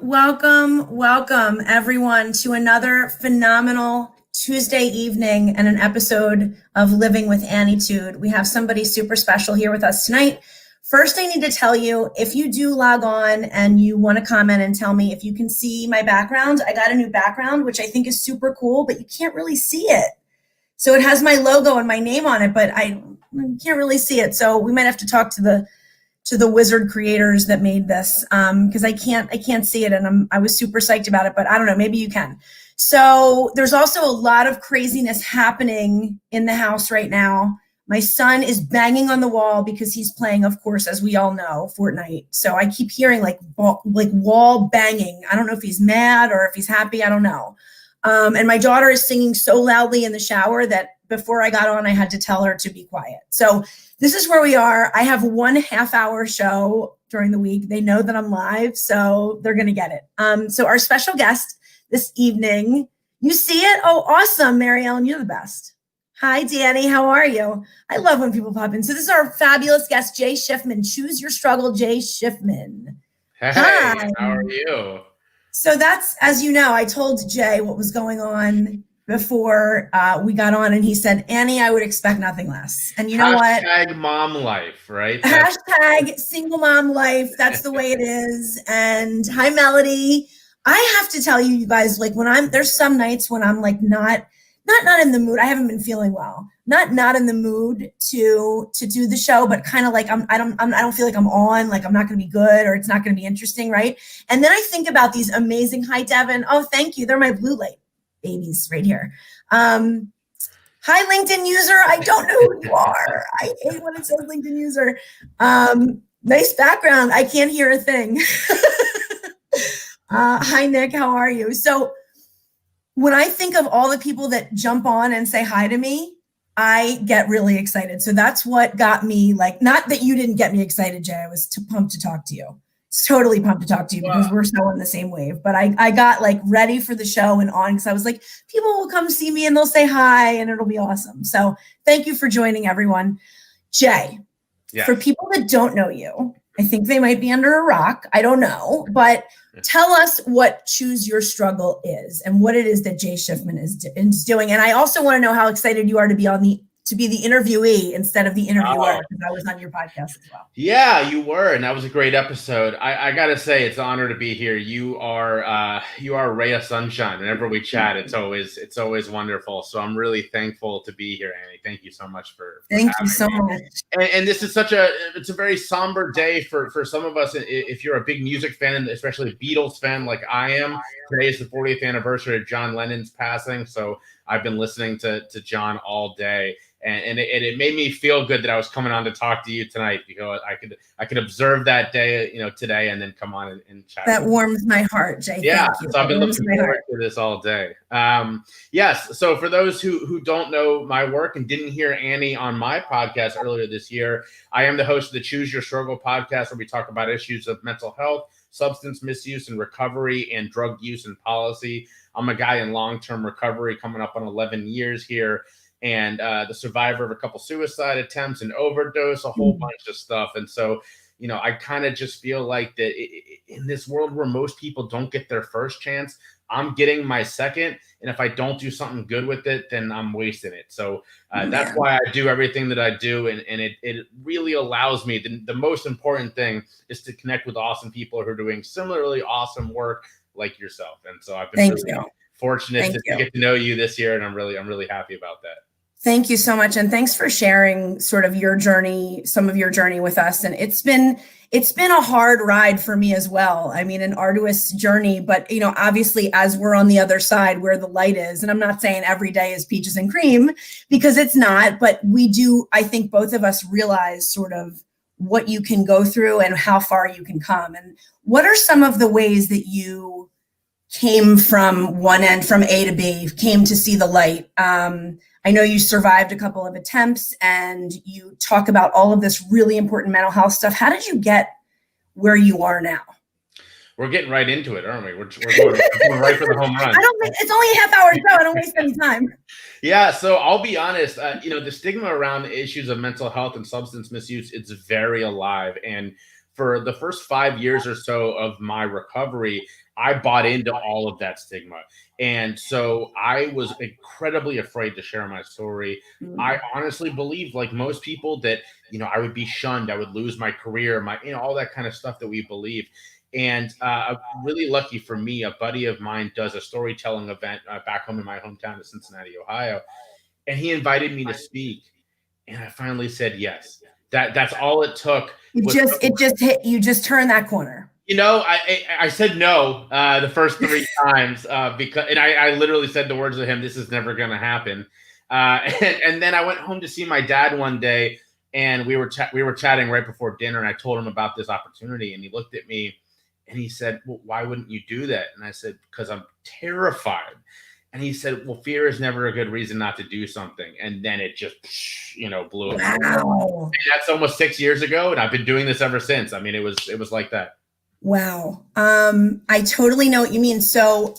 Welcome, everyone, to another phenomenal Tuesday evening and an episode of Living with Annietude. We have somebody super special here with us tonight. First, I need to tell you, if you do log on and you want to comment and tell me if you can see my background, I got a new background, which I think is super cool, but you can't really see it. So it has my logo and my name on it, but I can't really see it. So we might have to talk to the wizard creators that made this, because I can't see it, and I was super psyched about it, but I don't know, maybe you can. So there's also a lot of craziness happening in the house right now. My son is banging on the wall because he's playing, of course, as we all know, Fortnite. So I keep hearing like wall banging. I don't know if he's mad or if he's happy. I don't know. And my daughter is singing so loudly in the shower that before I got on, I had to tell her to be quiet. So this is where we are. I have 1.5 hour show during the week. They know that I'm live, so they're going to get it. So our special guest this evening, you see it? Oh, awesome. Mary Ellen, you're the best. Hi, Danny. How are you? I love when people pop in. So this is our fabulous guest, Jay Shifman. Choose your struggle, Jay Shifman. Hey, Hi. how are you? So that's, as you know, I told Jay what was going on before we got on, and he said, Annie, I would expect nothing less. And you know what? Hashtag mom life, right? Hashtag single mom life. That's the way it is. And hi, Melody. I have to tell you, you guys, like there's some nights when I'm like not in the mood. I haven't been feeling well. Not in the mood to do the show, but kind of like I don't feel like I'm on, like I'm not going to be good or it's not going to be interesting, right? And then I think about these amazing, hi Devin. Oh, thank you. They're my blue light babies right here. Hi LinkedIn user. I don't know who you are. I hate when it says LinkedIn user. Nice background. I can't hear a thing. Hi Nick. How are you? So when I think of all the people that jump on and say hi to me, I get really excited. So that's what got me, like, not that you didn't get me excited, Jay. I was pumped to talk to you. Totally pumped to talk to you because we're so on the same wave. But I got like ready for the show and on because I was like, people will come see me and they'll say hi and it'll be awesome. So thank you for joining, everyone. Jay, for people that don't know you, I think they might be under a rock. I don't know, but tell us what Choose Your Struggle is and what it is that Jay Shifman is doing. And I also want to know how excited you are to be the interviewee instead of the interviewer, because I was on your podcast as well. Yeah, you were, and that was a great episode. I gotta say, it's an honor to be here. You are a ray of sunshine. Whenever we chat, it's always wonderful. So I'm really thankful to be here, Annie. Thank you so much for Thank you so much. And this is it's a very somber day for some of us. If you're a big music fan, and especially a Beatles fan like I am, today is the 40th anniversary of John Lennon's passing. So I've been listening to John all day. And it made me feel good that I was coming on to talk to you tonight because I could observe that day, today, and then come on and chat. That warms my heart, Jay. Yeah, thank you. So I've been looking forward to this all day. Yes, so for those who don't know my work and didn't hear Annie on my podcast earlier this year, I am the host of the Choose Your Struggle podcast, where we talk about issues of mental health, substance misuse and recovery, and drug use and policy. I'm a guy in long-term recovery, coming up on 11 years here. And the survivor of a couple suicide attempts and overdose, a whole bunch of stuff. And so, I kind of just feel like that in this world where most people don't get their first chance, I'm getting my second. And if I don't do something good with it, then I'm wasting it. So that's why I do everything that I do. And it really allows me, the most important thing is to connect with awesome people who are doing similarly awesome work like yourself. And so I've been fortunate to get to know you this year. And I'm really happy about that. Thank you so much. And thanks for sharing sort of your journey, some of your journey with us. And it's been a hard ride for me as well. I mean, an arduous journey, but obviously as we're on the other side where the light is, and I'm not saying every day is peaches and cream because it's not, but we do, I think both of us realize sort of what you can go through and how far you can come. And what are some of the ways that you came from one end, from A to B, came to see the light? I know you survived a couple of attempts and you talk about all of this really important mental health stuff. How did you get where you are now? We're getting right into it, aren't we? We're going right for the home run. It's only a half hour show. I don't waste any time. Yeah, so I'll be honest. The stigma around the issues of mental health and substance misuse, it's very alive. And for the first 5 years or so of my recovery, I bought into all of that stigma. And so I was incredibly afraid to share my story. I honestly believed, like most people, that, I would be shunned, I would lose my career, all that kind of stuff that we believe. And really lucky for me, a buddy of mine does a storytelling event back home in my hometown of Cincinnati, Ohio. And he invited me to speak. And I finally said yes. That's all it took. You just turned that corner. I said no the first 3 times because I literally said the words to him, "This is never going to happen." And then I went home to see my dad one day, and we were chatting right before dinner, and I told him about this opportunity, and he looked at me and he said, "Well, why wouldn't you do that?" And I said, "Because I'm terrified." And he said, "Well, fear is never a good reason not to do something." And then it just, blew up. Wow. And that's almost 6 years ago, and I've been doing this ever since. I mean, it was like that. Wow. I totally know what you mean. So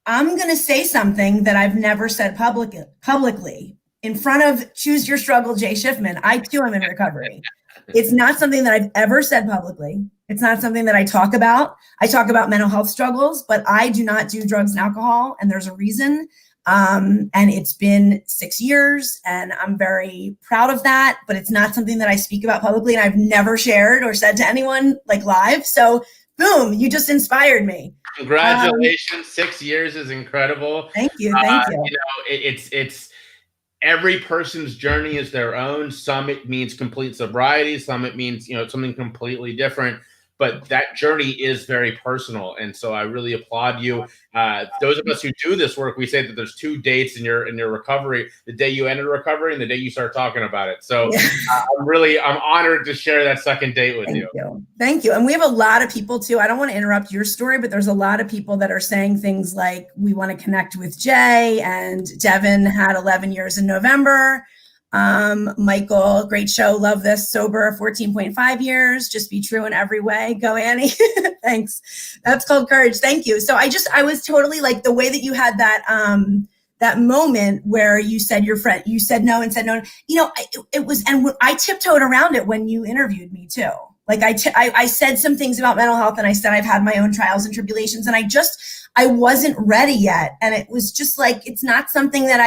I'm going to say something that I've never said publicly in front of Choose Your Struggle, Jay Shifman. I too am in recovery. It's not something that I've ever said publicly. It's not something that I talk about. I talk about mental health struggles, but I do not do drugs and alcohol. And there's a reason. And it's been 6 years, and I'm very proud of that, but it's not something that I speak about publicly, and I've never shared or said to anyone like live. So boom, you just inspired me. Congratulations. 6 years is incredible. Thank you. Thank you. It's every person's journey is their own. Some it means complete sobriety. Some it means, something completely different. But that journey is very personal. And so I really applaud you. Those of us who do this work, we say that there's 2 dates in your recovery: the day you enter recovery and the day you start talking about it. So I'm honored to share that second date with you. Thank you. And we have a lot of people too. I don't want to interrupt your story, but there's a lot of people that are saying things like, we want to connect with Jay, and Devin had 11 years in November. Michael, great show. Love this. Sober 14.5 years. Just be true in every way. Go, Annie. Thanks. That's called courage. Thank you. So I was totally like the way that you had that moment where you said your friend, you said no and said no. It was, and I tiptoed around it when you interviewed me too. Like I said some things about mental health, and I said I've had my own trials and tribulations, and I wasn't ready yet. And it was just like, it's not something that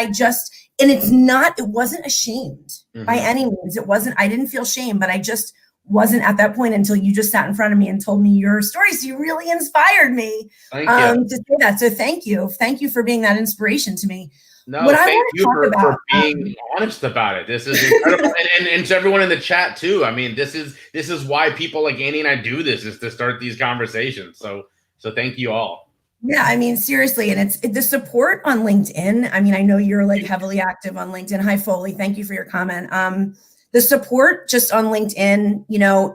it wasn't ashamed by any means. I didn't feel shame, but I just wasn't at that point until you just sat in front of me and told me your story. So you really inspired me to say that. So thank you. Thank you for being that inspiration to me. No, thank you for being honest about it. This is incredible. and to everyone in the chat too. I mean, this is why people like Annie and I do this, is to start these conversations. So thank you all. Yeah, I mean, seriously. And it's the support on LinkedIn. I mean, I know you're like heavily active on LinkedIn. Hi, Foley. Thank you for your comment. The support just on LinkedIn,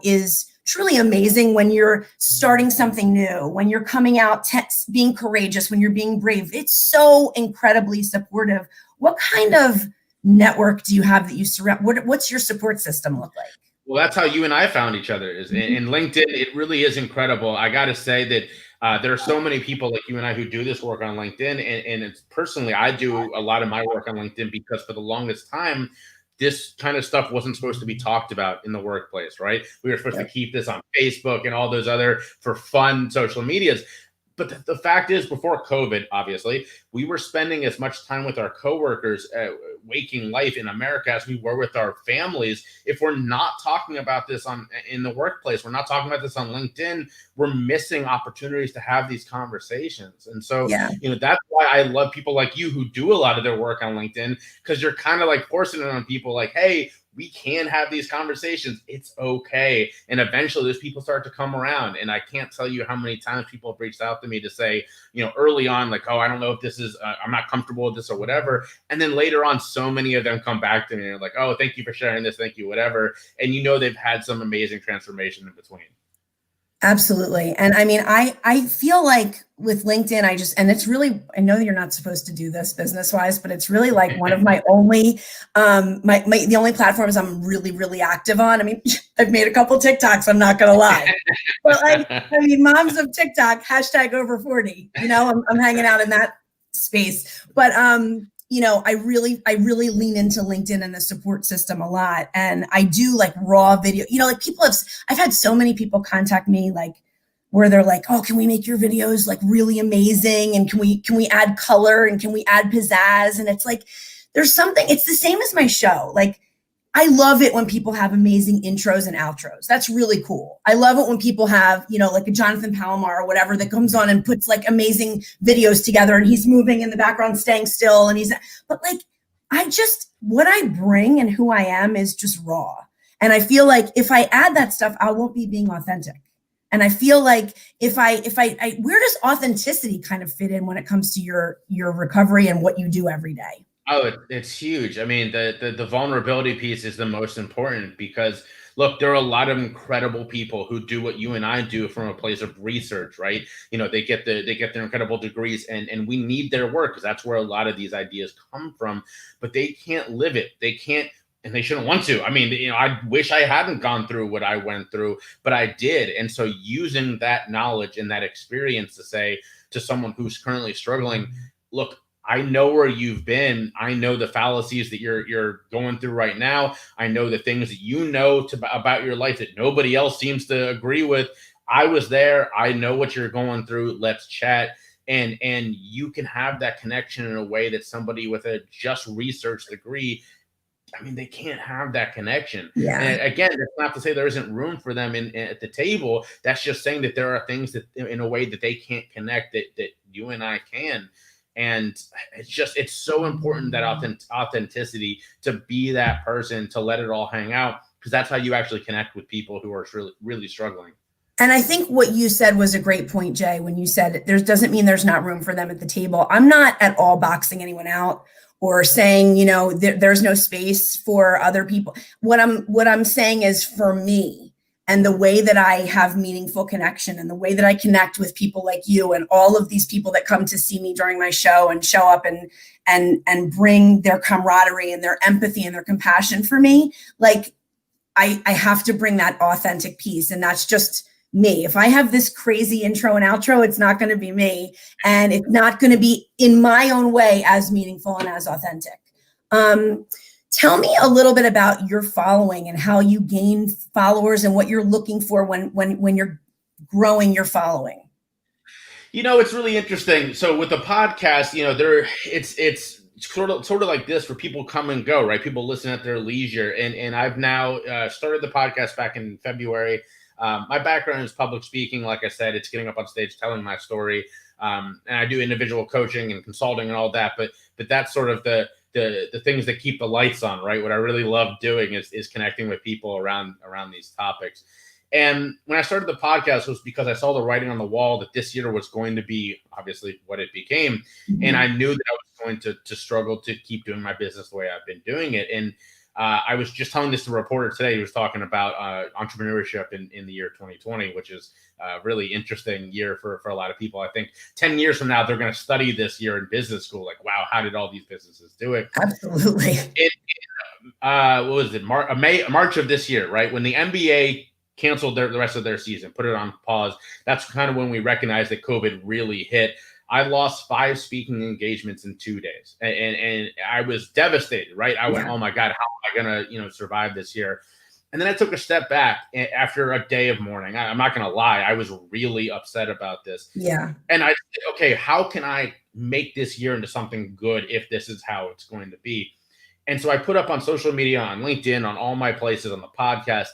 is truly amazing when you're starting something new, when you're coming out, being courageous, when you're being brave. It's so incredibly supportive. What kind of network do you have that you surround? What's your support system look like? Well, that's how you and I found each other. Is in LinkedIn. It really is incredible. I got to say that there are so many people like you and I who do this work on LinkedIn. And it's personally, I do a lot of my work on LinkedIn because for the longest time, this kind of stuff wasn't supposed to be talked about in the workplace, right? We were supposed to keep this on Facebook and all those other for fun social medias. But the fact is, before COVID, obviously, we were spending as much time with our coworkers, waking life in America, as we were with our families. If we're not talking about this in the workplace, we're not talking about this on LinkedIn, we're missing opportunities to have these conversations. And so, that's why I love people like you who do a lot of their work on LinkedIn, because you're kind of like forcing it on people like, hey, we can have these conversations. It's okay. And eventually those people start to come around. And I can't tell you how many times people have reached out to me to say, early on, like, oh, I don't know if this is, I'm not comfortable with this or whatever. And then later on, so many of them come back to me and they're like, oh, thank you for sharing this. Thank you, whatever. And they've had some amazing transformation in between. Absolutely. And I mean, I feel like with LinkedIn, and it's really, I know that you're not supposed to do this business wise, but it's really like one of my only, the only platforms I'm really, really active on. I mean, I've made a couple TikToks, I'm not going to lie, but moms of TikTok, #over 40, I'm hanging out in that space. But I really lean into LinkedIn and the support system a lot. And I do like raw video, like I've had so many people contact me, like where they're like, oh, can we make your videos like really amazing? And can we add color and can we add pizzazz? And it's like, it's the same as my show. Like, I love it when people have amazing intros and outros. That's really cool. I love it when people have, like a Jonathan Palomar or whatever that comes on and puts like amazing videos together and he's moving in the background, staying still. But like, what I bring and who I am is just raw. And I feel like if I add that stuff, I won't be being authentic. And I feel like where does authenticity kind of fit in when it comes to your recovery and what you do every day? Oh, it's huge. I mean, the vulnerability piece is the most important because look, there are a lot of incredible people who do what you and I do from a place of research, right? They get their incredible degrees and we need their work because that's where a lot of these ideas come from, but they can't live it. They can't, and they shouldn't want to. I mean, I wish I hadn't gone through what I went through, but I did. And so using that knowledge and that experience to say to someone who's currently struggling, look, I know where you've been. I know the fallacies that you're going through right now. I know the things that you know about your life that nobody else seems to agree with. I was there. I know what you're going through. Let's chat. And you can have that connection in a way that somebody with a just research degree, I mean, they can't have that connection. Yeah. And again, that's not to say there isn't room for them at the table. That's just saying that there are things that in a way that they can't connect that you and I can. And it's so important that authenticity, to be that person, to let it all hang out, because that's how you actually connect with people who are really, really struggling. And I think what you said was a great point, Jay, when you said there doesn't mean there's not room for them at the table. I'm not at all boxing anyone out or saying, there's no space for other people. What I'm saying is, for me, and the way that I have meaningful connection and the way that I connect with people like you and all of these people that come to see me during my show and show up and bring their camaraderie and their empathy and their compassion for me, like I have to bring that authentic piece. And that's just me. If I have this crazy intro and outro, it's not going to be me. And it's not going to be in my own way as meaningful and as authentic. Tell me a little bit about your following and how you gain followers and what you're looking for when you're growing your following. It's really interesting. So with the podcast, it's sort of like this, where people come and go, right? People listen at their leisure. And I've now started the podcast back in February. My background is public speaking. Like I said, it's getting up on stage, telling my story. And I do individual coaching and consulting and all that. But that's sort of the things that keep the lights on, right? What I really love doing is connecting with people around these topics. And when I started the podcast was because I saw the writing on the wall that this year was going to be obviously what it became. Mm-hmm. And I knew that I was going to struggle to keep doing my business the way I've been doing it. And I was just telling this to a reporter today. He was talking about entrepreneurship in the year 2020, which is a really interesting year for a lot of people. I think 10 years from now, they're going to study this year in business school. Like, wow, how did all these businesses do it? Absolutely. What was it? March of this year, right? When the NBA canceled the rest of their season, put it on pause. That's kind of when we recognized that COVID really hit. I lost 5 speaking engagements in 2 days, and I was devastated, right? I went, oh my God, how am I gonna, survive this year? And then I took a step back after a day of mourning. I'm not gonna lie, I was really upset about this. Yeah. And I said, okay, how can I make this year into something good if this is how it's going to be? And so I put up on social media, on LinkedIn, on all my places, on the podcast,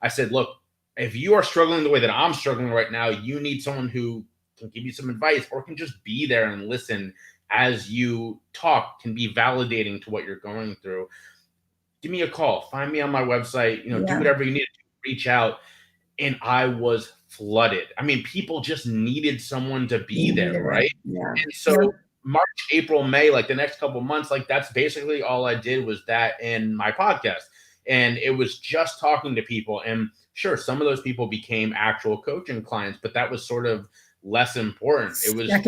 I said, look, if you are struggling the way that I'm struggling right now, you need someone who can give you some advice or can just be there and listen as you talk, can be validating to what you're going through. Give me a call, find me on my website, do whatever you need to reach out. And I was flooded. I mean, people just needed someone to be there, right? Yeah. And so March, April, May, like the next couple of months, like that's basically all I did was that in my podcast. And it was just talking to people. And sure, some of those people became actual coaching clients, but that was sort of less important. It was just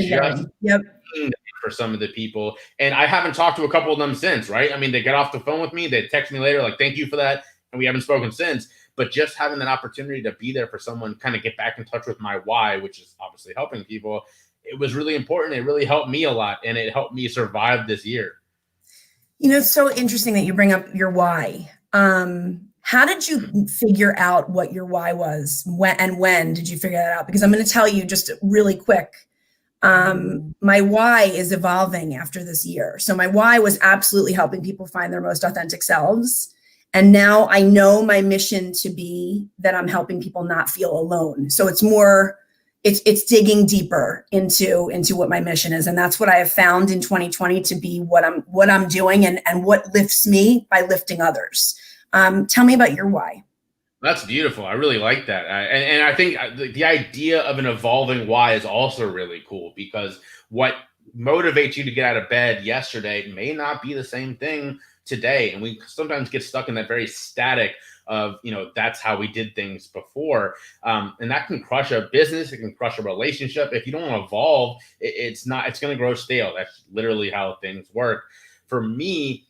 for some of the people. And I haven't talked to a couple of them since, right? I mean, they get off the phone with me, they text me later, like, thank you for that. And we haven't spoken since. But just having that opportunity to be there for someone, kind of get back in touch with my why, which is obviously helping people, it was really important. It really helped me a lot. And it helped me survive this year. It's so interesting that you bring up your why. How did you figure out what your why was? When did you figure that out? Because I'm going to tell you just really quick. My why is evolving after this year. So my why was absolutely helping people find their most authentic selves. And now I know my mission to be that I'm helping people not feel alone. So it's more, it's digging deeper into what my mission is. And that's what I have found in 2020 to be what I'm doing and what lifts me by lifting others. Tell me about your why. That's beautiful. I really like that. And I think the idea of an evolving why is also really cool, because what motivates you to get out of bed yesterday may not be the same thing today. And we sometimes get stuck in that very static of, that's how we did things before. And that can crush a business. It can crush a relationship. If you don't evolve, it's going to grow stale. That's literally how things work. For me,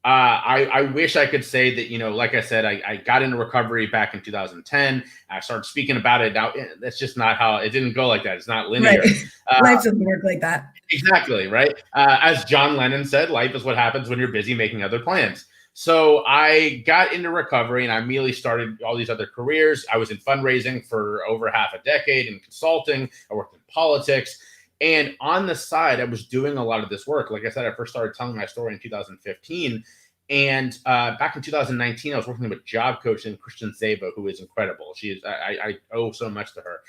I wish I could say that, like I said, I got into recovery back in 2010. I started speaking about it. Now, that's just not how it didn't go like that. It's not linear. Right. Life doesn't work like that. Exactly. Right. As John Lennon said, life is what happens when you're busy making other plans. So I got into recovery and I immediately started all these other careers. I was in fundraising for over half a decade, in consulting. I worked in politics. And on the side, I was doing a lot of this work. Like I said, I first started telling my story in 2015. And back in 2019, I was working with job coach and Christian Zaba, who is incredible. I owe so much to her.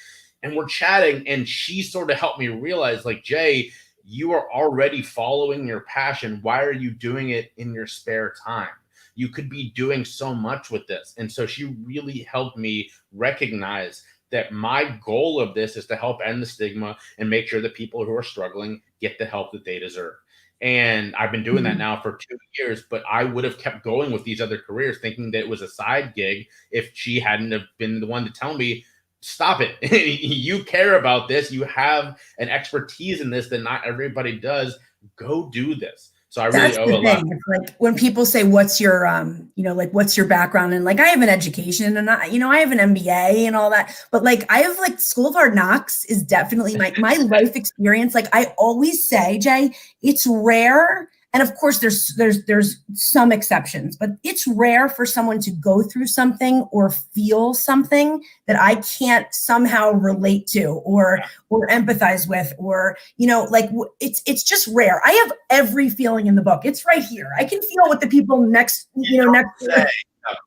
And we're chatting, and she sort of helped me realize, like, Jay, you are already following your passion. Why are you doing it in your spare time? You could be doing so much with this. And so she really helped me recognize that my goal of this is to help end the stigma and make sure that people who are struggling get the help that they deserve. And I've been doing that now for 2 years, but I would have kept going with these other careers thinking that it was a side gig if she hadn't have been the one to tell me, stop it. You care about this. You have an expertise in this that not everybody does. Go do this. So I really owe a lot. It's like when people say, what's your, what's your background? And like, I have an education and I have an MBA and all that, but like, I have like School of Hard Knocks is definitely my life experience. Like I always say, Jay, it's rare. And of course there's some exceptions, but it's rare for someone to go through something or feel something that I can't somehow relate to or empathize with, or, it's just rare. I have every feeling in the book. It's right here. I can feel what the people next to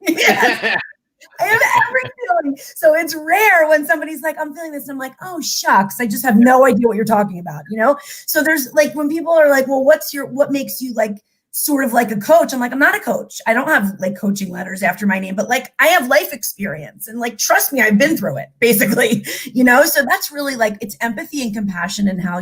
yes. I have every feeling. So it's rare when somebody's like, I'm feeling this. And I'm like, oh, shucks. I just have no idea what you're talking about. So there's like, when people are like, well, what makes you like sort of like a coach? I'm like, I'm not a coach. I don't have like coaching letters after my name, but like I have life experience and like, trust me, I've been through it basically, so that's really like, it's empathy and compassion and how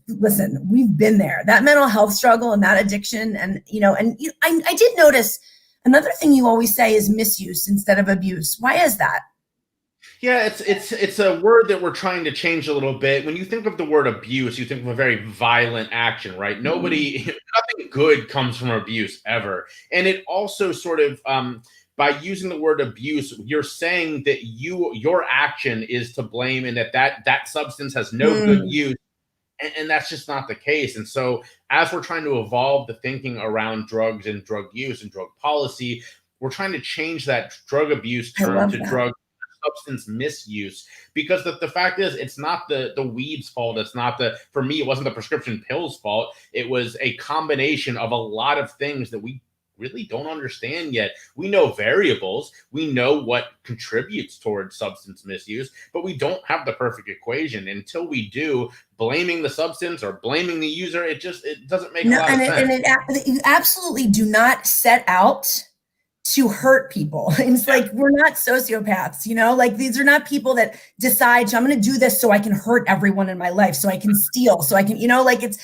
listen, we've been there, that mental health struggle and that addiction. And, I did notice another thing you always say is misuse instead of abuse. Why is that? Yeah, it's a word that we're trying to change a little bit. When you think of the word abuse, you think of a very violent action, right? Nothing good comes from abuse ever. And it also sort of, by using the word abuse, you're saying that your action is to blame and that substance has no good use. And that's just not the case. And so as we're trying to evolve the thinking around drugs and drug use and drug policy, we're trying to change that drug abuse term to drug substance misuse, because the fact is, it's not the weed's fault. It's not for me, it wasn't the prescription pills fault. It was a combination of a lot of things that we really don't understand yet. We know variables. We know what contributes towards substance misuse, but we don't have the perfect equation. Until we do, blaming the substance or blaming the user, it doesn't make a lot of sense. And you absolutely do not set out to hurt people. It's like, we're not sociopaths, like these are not people that decide, I'm going to do this so I can hurt everyone in my life, so I can steal, so I can, it's,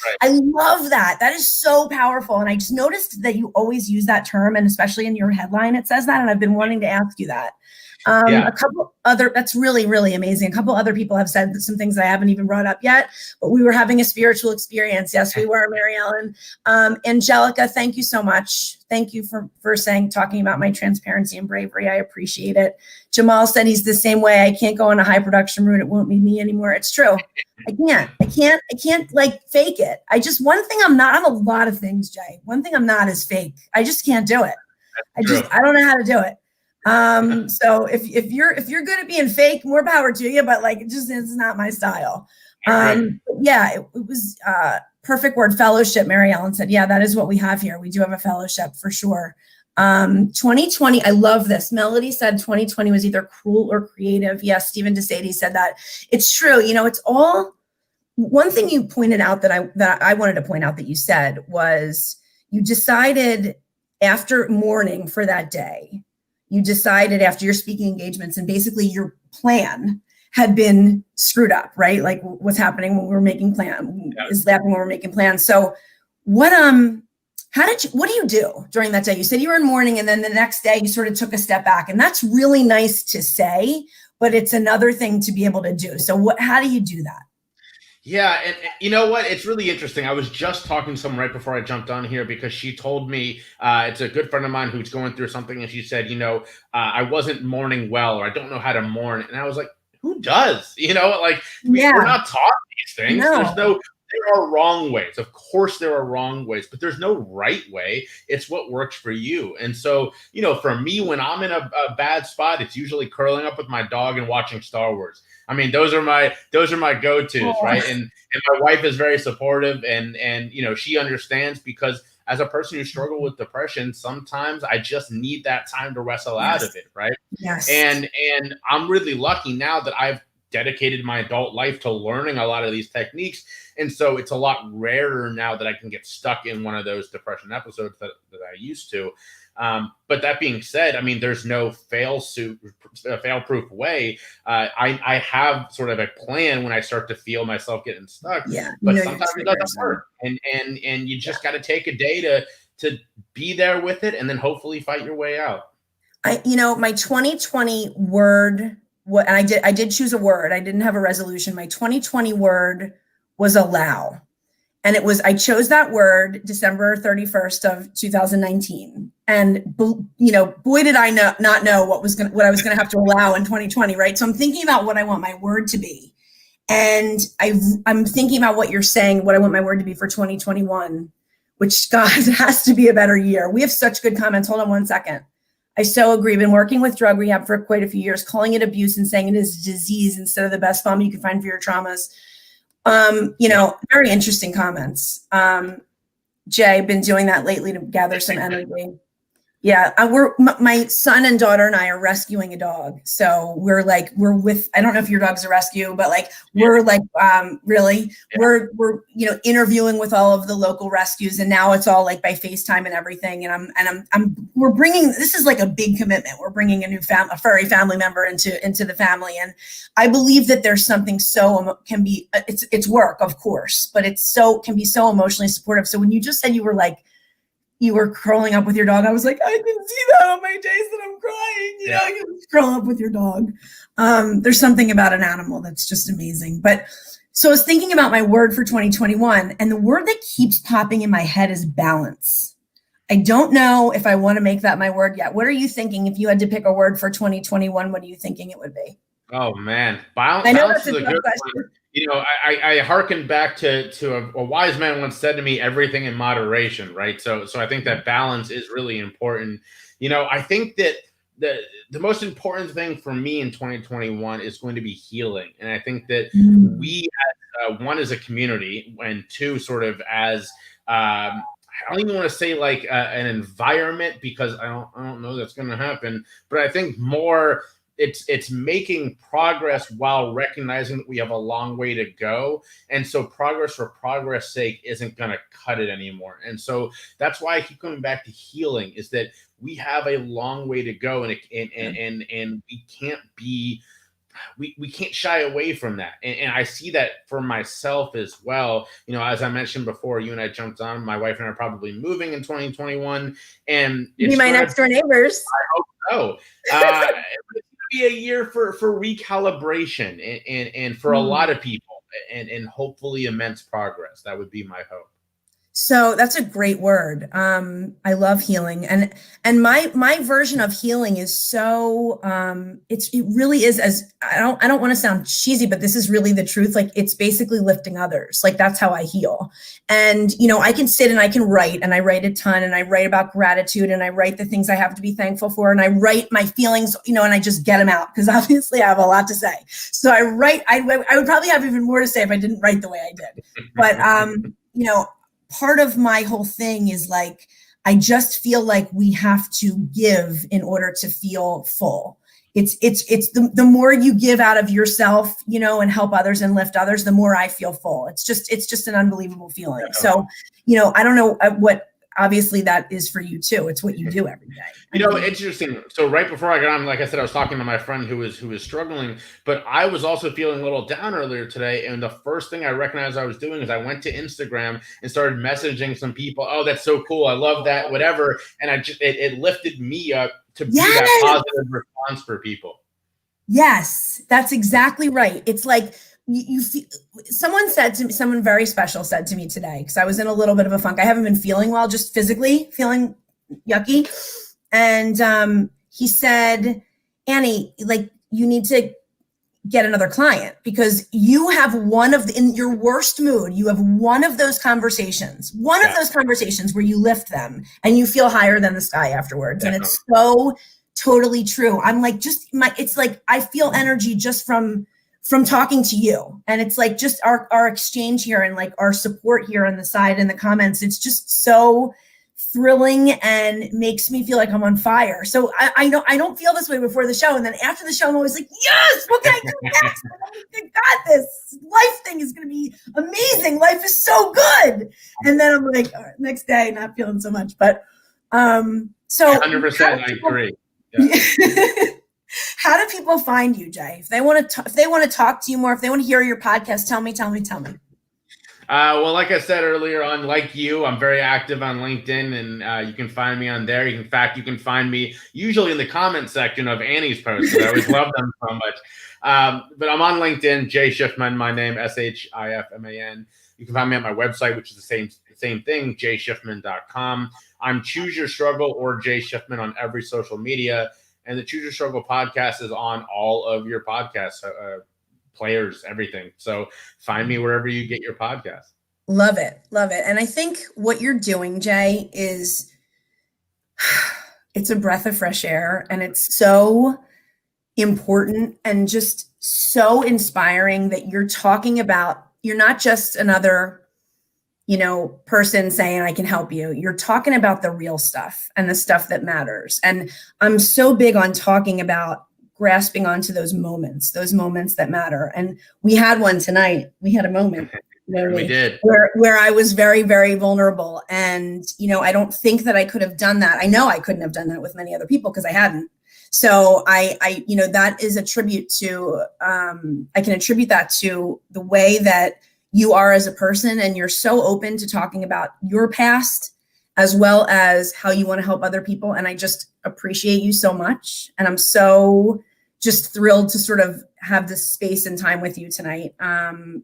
right. I love that. That is so powerful. And I just noticed that you always use that term, and especially in your headline, it says that. And I've been wanting to ask you that. A couple other, that's really, really amazing. A couple other people have said some things I haven't even brought up yet, but we were having a spiritual experience. Yes, we were, Mary Ellen. Angelica, thank you so much. Thank you for talking about my transparency and bravery. I appreciate it. Jamal said he's the same way. I can't go on a high production route. It won't be me anymore. It's true. I can't like fake it. One thing I'm not, I'm a lot of things, Jay. One thing I'm not is fake. I just can't do it. I don't know how to do it. So if you're good at being fake, more power to you, but like, it's not my style. Yeah, it was, perfect word, fellowship. Mary Ellen said, yeah, that is what we have here. We do have a fellowship for sure. 2020, I love this. Melody said 2020 was either cruel or creative. Yes, Stephen DeSadie said that. It's true. You know, it's all, one thing you pointed out that I wanted to point out that you said was you decided after mourning for that day, you decided after your speaking engagements and basically your plan had been screwed up, right? Like what's happening when we're making plans is happening when we're making plans. So what do you do during that day? You said you were in mourning and then the next day you sort of took a step back, and that's really nice to say, but it's another thing to be able to do. So how do you do that? Yeah, and you know what? It's really interesting. I was just talking to someone right before I jumped on here because she told me, it's a good friend of mine who's going through something, and she said, I wasn't mourning well, or I don't know how to mourn. And I was like, who does? We're not taught these things. No. There are wrong ways. Of course, there are wrong ways, but there's no right way. It's what works for you. And so, for me, when I'm in a bad spot, it's usually curling up with my dog and watching Star Wars. I mean, those are my go-tos, right? And my wife is very supportive, and she understands, because as a person who struggled with depression, sometimes I just need that time to wrestle out of it, right? Yes. And I'm really lucky now that I've dedicated my adult life to learning a lot of these techniques. And so it's a lot rarer now that I can get stuck in one of those depression episodes that I used to. But that being said, I mean, there's no fail-proof way. I have sort of a plan when I start to feel myself getting stuck. Yeah, but sometimes it doesn't work. And you just got to take a day to be there with it, and then hopefully fight your way out. My 2020 word, and I did choose a word. I didn't have a resolution. My 2020 word was allow. And I chose that word December 31st of 2019. And, boy, did I not know what I was going to have to allow in 2020, right? So I'm thinking about what I want my word to be. And I'm thinking about what you're saying, what I want my word to be for 2021, which, God, has to be a better year. We have such good comments. Hold on one second. I so agree. Been working with drug rehab for quite a few years, calling it abuse and saying it is disease instead of the best balm you can find for your traumas. Very interesting comments. Jay, been doing that lately to gather some energy. Yeah, my son and daughter and I are rescuing a dog. So we're with, I don't know if your dog's a rescue, but we're interviewing with all of the local rescues, and now it's all by FaceTime and everything. And we're bringing, this is a big commitment. We're bringing a furry family member into the family. And I believe that there's something it's work, of course, but can be so emotionally supportive. So when you just said you were curling up with your dog, I was like, I can see that on my days that I'm crying. You can curl up with your dog. There's something about an animal that's just amazing. But so I was thinking about my word for 2021, and the word that keeps popping in my head is balance. I don't know if I want to make that my word yet. What are you thinking? If you had to pick a word for 2021, what are you thinking it would be? Oh man, balance is a good one. I hearken back to a wise man once said to me, everything in moderation, right? So I think that balance is really important. I think that the most important thing for me in 2021 is going to be healing. And I think that we, one, as a community, and two, sort of as, I don't even want to say an environment, because I don't know that's going to happen, but I think more, it's making progress while recognizing that we have a long way to go. And so progress for progress sake isn't going to cut it anymore. And so that's why I keep coming back to healing, is that we have a long way to go, and we can't we can't shy away from that. And I see that for myself as well. As I mentioned before, you and I jumped on, my wife and I are probably moving in 2021, and it's be my next door neighbors. I hope so. be a year for recalibration and for a lot of people and hopefully immense progress. That would be my hope. So that's a great word. I love healing, and my version of healing is so it really is, as I don't want to sound cheesy, but this is really the truth. Like, it's basically lifting others. Like, that's how I heal. And I can sit and I can write, and I write a ton, and I write about gratitude, and I write the things I have to be thankful for, and I write my feelings, and I just get them out, because obviously I have a lot to say. So I write. I would probably have even more to say if I didn't write the way I did. But part of my whole thing is, like, I just feel like we have to give in order to feel full. It's the more you give out of yourself, and help others and lift others, the more I feel full. It's just an unbelievable feeling. So, I don't know what, obviously that is for you too. It's what you do every day. Interesting. So right before I got on, like I said, I was talking to my friend who was struggling, but I was also feeling a little down earlier today. And the first thing I recognized I was doing is I went to Instagram and started messaging some people. Oh, that's so cool. I love that, whatever. And it lifted me up to be that positive response for people. Yes, that's exactly right. It's like, you feel, someone very special said to me today, because I was in a little bit of a funk. I haven't been feeling well, just physically feeling yucky. And he said, Annie, like, you need to get another client, because you have in your worst mood, you have one of those conversations where you lift them and you feel higher than the sky afterwards. And it's so totally true. I'm like, it's like, I feel energy just from talking to you. And it's like, just our exchange here, and like our support here on the side in the comments. It's just so thrilling and makes me feel like I'm on fire. So I don't feel this way before the show. And then after the show, I'm always like, yes, what can I do next? I got this. Life thing is going to be amazing. Life is so good. And then I'm like, next day, not feeling so much. But so 100%, I agree. Yeah. How do people find you, Jay? If they want to talk to you more, if they want to hear your podcast, tell me. Well, like I said earlier on, like you, I'm very active on LinkedIn, and you can find me on there. In fact, you can find me usually in the comment section of Annie's posts. I always love them so much. But I'm on LinkedIn, Jay Shifman, my name, Shifman. You can find me at my website, which is the same thing, jshifman.com. I'm Choose Your Struggle or Jay Shifman on every social media. And the Choose Your Struggle podcast is on all of your podcast players, everything. So find me wherever you get your podcast. Love it. And I think what you're doing, Jay, is it's a breath of fresh air, and it's so important and just so inspiring that you're talking about, you're not just another person saying, I can help you. You're talking about the real stuff and the stuff that matters. And I'm so big on talking about grasping onto those moments that matter. And we had one tonight. We had a moment. We did. Where I was very, very vulnerable. And, I don't think that I could have done that. I know I couldn't have done that with many other people because I hadn't. So I that is a tribute to, I can attribute that to the way that you are as a person, and you're so open to talking about your past as well as how you want to help other people. And I just appreciate you so much. And I'm so just thrilled to sort of have this space and time with you tonight.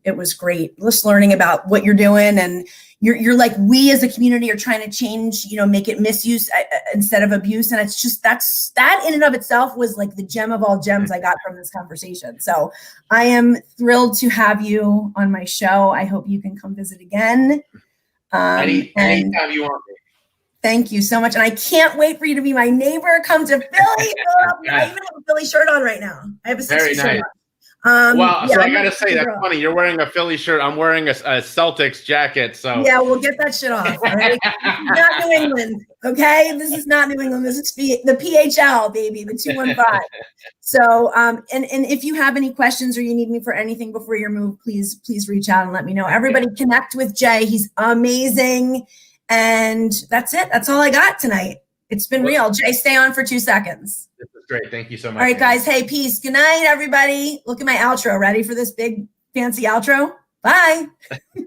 It was great just learning about what you're doing, and you're like, we as a community are trying to change, make it misuse instead of abuse. And it's just, that in and of itself was like the gem of all gems I got from this conversation. So I am thrilled to have you on my show. I hope you can come visit again. Anytime you want me. Thank you so much. And I can't wait for you to be my neighbor. Come to Philly. I even have a Philly shirt on right now. I have a 60 shirt on. So I gotta say, that's funny. You're wearing a Philly shirt. I'm wearing a Celtics jacket. So yeah, we'll get that shit off. All right? Not New England, okay? This is not New England. This is the PHL, baby, the 215. So, and if you have any questions or you need me for anything before your move, please reach out and let me know. Everybody connect with Jay. He's amazing. And that's it. That's all I got tonight. It's been real. Jay, stay on for 2 seconds. This is great. Thank you so much. All right, guys. Hey, peace. Good night, everybody. Look at my outro. Ready for this big fancy outro? Bye.